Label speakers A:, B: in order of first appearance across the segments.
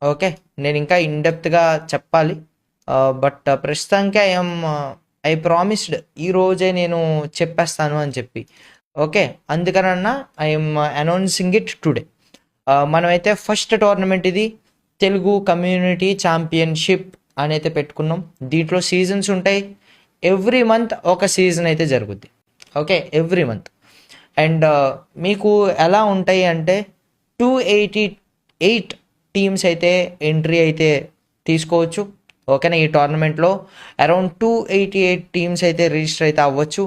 A: Okay. నేను ఇంకా ఇన్‌డెప్త్‌గా చెప్పాలి. బట్ ప్రస్తుతానికి ఐ ప్రామిస్డ్ ఈ రోజే నేను చెప్పేస్తాను అని చెప్పి. ఓకే. అందుకనన్నా ఐఎమ్ అనౌన్సింగ్ ఇట్ టుడే. మనమైతే ఫస్ట్ టోర్నమెంట్ ఇది తెలుగు కమ్యూనిటీ ఛాంపియన్‌షిప్ అనైతే పెట్టుకున్నాం. దీంట్లో సీజన్స్ ఉంటాయి. ఎవ్రీ మంత్ ఒక సీజన్ అయితే జరుగుద్ది. ఓకే. Every month. అండ్ మీకు ఎలా ఉంటాయి అంటే 288 టీమ్స్ అయితే ఎంట్రీ అయితే తీసుకోవచ్చు. ఓకేనా. ఈ టోర్నమెంట్లో అరౌండ్ 288 టీమ్స్ అయితే రిజిస్టర్ అయితే అవ్వచ్చు.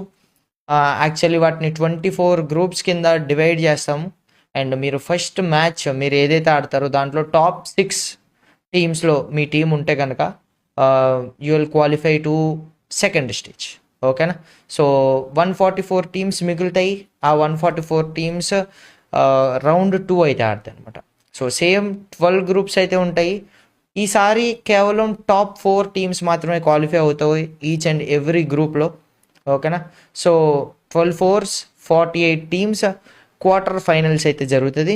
A: యాక్చువల్లీ వాటిని 24 గ్రూప్స్ కింద డివైడ్ చేస్తాము. అండ్ మీరు ఫస్ట్ మ్యాచ్ మీరు ఏదైతే ఆడతారో దాంట్లో టాప్ 6 టీమ్స్లో మీ టీం ఉంటే కనుక you will qualify to second stage. ఓకేనా. సో 144 టీమ్స్ మిగులుతాయి. ఆ 144 టీమ్స్ రౌండ్ 2 అయితే ఆడతాయి అనమాట. సో సేమ్ 12 గ్రూప్స్ అయితే ఉంటాయి. ఈసారి కేవలం టాప్ 4 టీమ్స్ మాత్రమే క్వాలిఫై అవుతాయి ఈచ్ అండ్ ఎవ్రీ గ్రూప్లో. ఓకేనా. So 12 force 48 teams quarter finals అయితే జరుగుతుంది.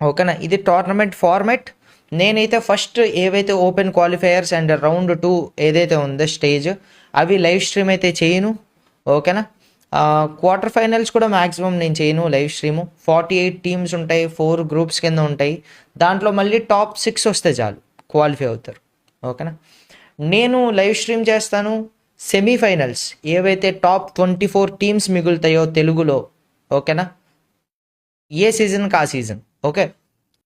A: ఓకేనా. ఇది టోర్నమెంట్ ఫార్మాట్. నేనైతే ఫస్ట్ ఏవైతే ఓపెన్ క్వాలిఫైయర్స్ అండ్ రౌండ్ 2 ఏదైతే ఉందో స్టేజ్ అవి లైవ్ స్ట్రీమ్ అయితే చేయను. ఓకేనా. క్వార్టర్ ఫైనల్స్ కూడా మ్యాక్సిమం నేను చేయను లైవ్ స్ట్రీము. 48 టీమ్స్ ఉంటాయి, 4 గ్రూప్స్ కింద ఉంటాయి. దాంట్లో మళ్ళీ టాప్ 6 వస్తే చాలు క్వాలిఫై అవుతారు. ఓకేనా. నేను లైవ్ స్ట్రీమ్ చేస్తాను సెమీఫైనల్స్ ఏవైతే టాప్ 24 టీమ్స్ మిగులుతాయో తెలుగులో. ఓకేనా. ఏ సీజన్కి ఆ సీజన్. ఓకే.